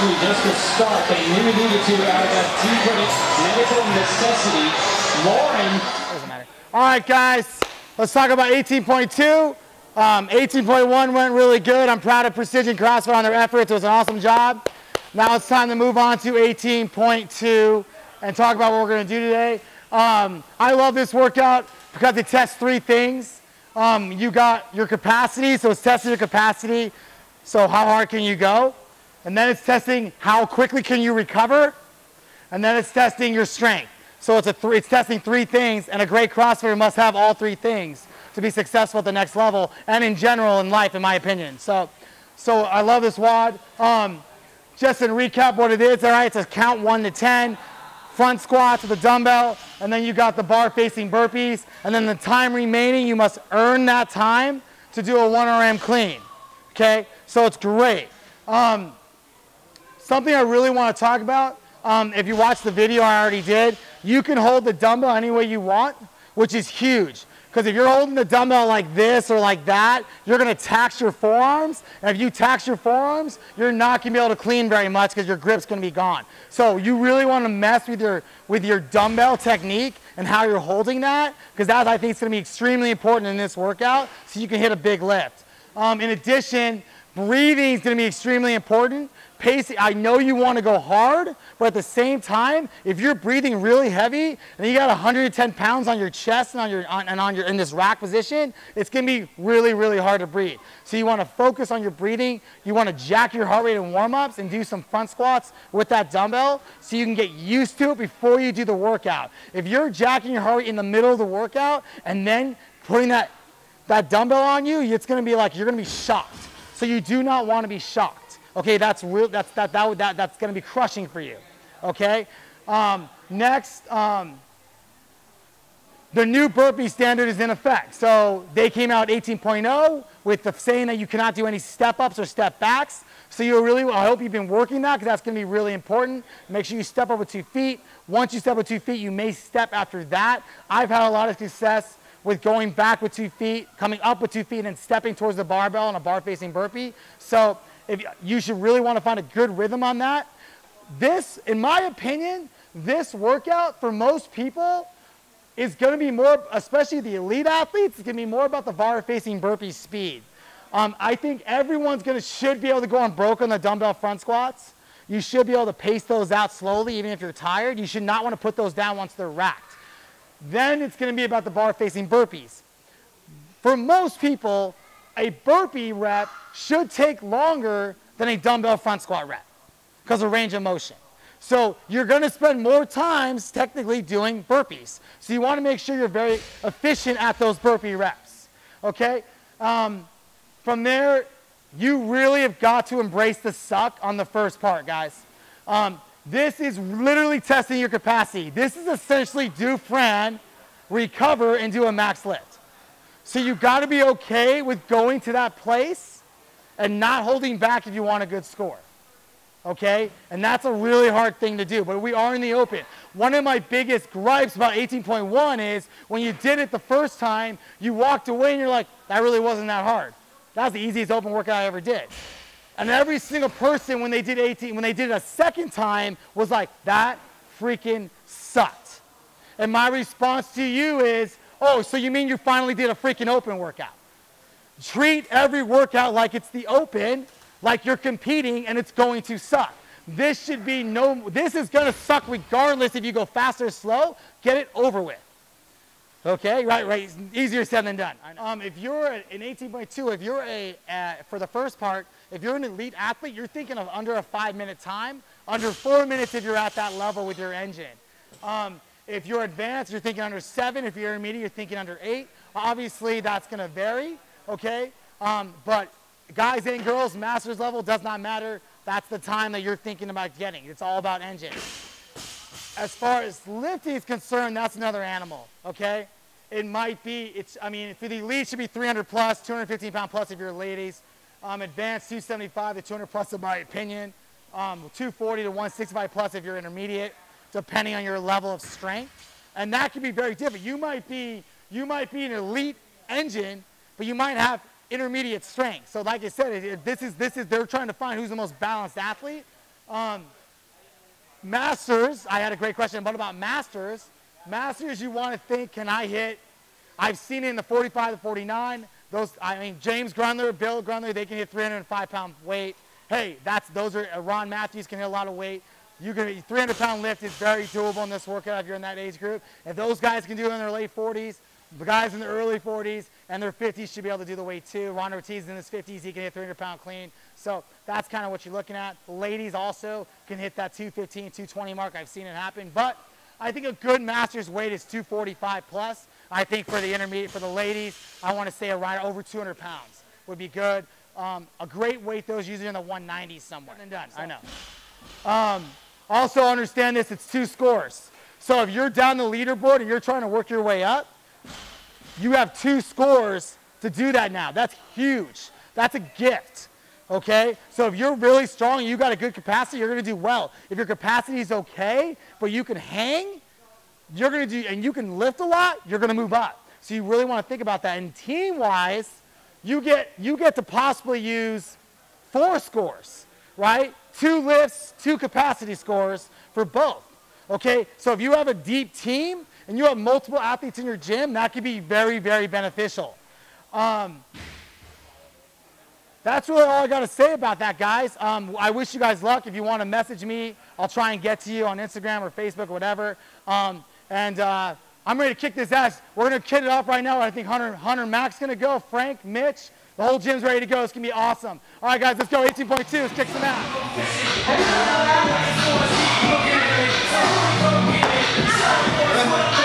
actually just to start. They knew they needed to out of that medical necessity. Lauren. Doesn't matter. All right, guys, let's talk about 18.2. 18.1 went really good. I'm proud of Precision CrossFit on their efforts. It was an awesome job. Now it's time to move on to 18.2 and talk about what we're going to do today. I love this workout because it tests three things. You got your capacity, so it's testing your capacity. So how hard can you go? And then it's testing how quickly can you recover? And then it's testing your strength. So it's testing three things, and a great CrossFitter must have all three things to be successful at the next level, and in general in life, in my opinion. So I love this WOD. Just to recap what it is, all right, it's a count 1 to 10, front squats with a dumbbell, and then you got the bar facing burpees, and then the time remaining, you must earn that time to do a 1 RM clean, okay? So it's great. Something I really want to talk about, if you watch the video I already did, you can hold the dumbbell any way you want, which is huge. Because if you're holding the dumbbell like this or like that, you're going to tax your forearms. And if you tax your forearms, you're not going to be able to clean very much because your grip's going to be gone. So you really want to mess with your dumbbell technique and how you're holding that, because that I think is going to be extremely important in this workout so you can hit a big lift. In addition, breathing is going to be extremely important. Pacing, I know you want to go hard, but at the same time, if you're breathing really heavy and you got 110 pounds on your chest and in this rack position, it's going to be really, really hard to breathe. So you want to focus on your breathing. You want to jack your heart rate in warm-ups and do some front squats with that dumbbell so you can get used to it before you do the workout. If you're jacking your heart rate in the middle of the workout and then putting that dumbbell on you, it's going to be like you're going to be shocked. So you do not want to be shocked. Okay, that's going to be crushing for you. Okay, next, the new Burpee Standard is in effect. So they came out 18.0 with the saying that you cannot do any step ups or step backs. So I hope you've been working that, because that's going to be really important. Make sure you step up with 2 feet. Once you step with 2 feet, you may step after that. I've had a lot of success with going back with 2 feet, coming up with 2 feet, and stepping towards the barbell on a bar facing burpee. So you should really want to find a good rhythm on that. This, in my opinion, this workout for most people is going to be more, especially the elite athletes, it's going to be more about the bar facing burpee speed. I think everyone's should be able to go on broke on the dumbbell front squats. You should be able to pace those out slowly, even if you're tired. You should not want to put those down once they're racked. Then it's going to be about the bar facing burpees. For most people, a burpee rep should take longer than a dumbbell front squat rep because of range of motion. So you're going to spend more times technically doing burpees. So you want to make sure you're very efficient at those burpee reps. Okay? From there, you really have got to embrace the suck on the first part, guys. This is literally testing your capacity. This is essentially do Fran, recover, and do a max lift. So you've got to be okay with going to that place and not holding back if you want a good score. Okay? And that's a really hard thing to do, but we are in the open. One of my biggest gripes about 18.1 is when you did it the first time, you walked away and you're like, that really wasn't that hard. That was the easiest open workout I ever did. And every single person when they did it a second time was like, that freaking sucked. And my response to you is, oh, so you mean you finally did a freaking open workout? Treat every workout like it's the open, like you're competing and it's going to suck. This is going to suck regardless if you go fast or slow. Get it over with. Okay, right, easier said than done. If you're an 18.2, if you're for the first part, if you're an elite athlete, you're thinking of under a 5-minute time, under 4 minutes if you're at that level with your engine. If you're advanced, you're thinking under 7. If you're intermediate, you're thinking under 8. Obviously, that's going to vary, okay? But guys and girls, master's level, does not matter. That's the time that you're thinking about getting. It's all about engine. As far as lifting is concerned, that's another animal, okay? It might be, for the elite, it should be 300 plus, 215 pound plus if you're ladies. Advanced, 275 to 200 plus in my opinion. 240 to 165 plus if you're intermediate, depending on your level of strength. And that can be very different. You might be an elite engine, but you might have intermediate strength. So like I said, they're trying to find who's the most balanced athlete. Masters, I had a great question. What about masters? Masters, you want to think, can I hit? I've seen it in the 45 to 49. Those, I mean, James Grundler, Bill Grundler, they can hit 305-pound weight. Hey, those are, Ron Matthews can hit a lot of weight. You can, 300-pound lift is very doable in this workout if you're in that age group. If those guys can do it in their late 40s, the guys in the early 40s and their 50s should be able to do the weight too. Ron Ortiz in his 50s, he can hit 300-pound clean. So that's kind of what you're looking at. The ladies also can hit that 215, 220 mark. I've seen it happen. But I think a good master's weight is 245 plus. I think for the intermediate, for the ladies, I want to say around over 200 pounds would be good. A great weight, though, is usually in the 190s somewhere. And done, I know. Also understand this, it's 2 scores. So if you're down the leaderboard and you're trying to work your way up, you have 2 scores to do that now. That's huge. That's a gift, okay? So if you're really strong and you got a good capacity, you're going to do well. If your capacity is okay, but you can hang, you're going to do, and you can lift a lot, you're going to move up. So you really want to think about that. And team-wise, you get to possibly use 4 scores, right? 2 lifts, 2 capacity scores for both, okay? So if you have a deep team and you have multiple athletes in your gym, that could be very, very beneficial. That's really all I got to say about that, guys. I wish you guys luck. If you want to message me, I'll try and get to you on Instagram or Facebook or whatever. I'm ready to kick this ass. We're going to kid it off right now. I think Hunter Mac's going to go. Frank, Mitch, the whole gym's ready to go. It's going to be awesome. All right, guys, let's go. 18.2. Let's kick some ass.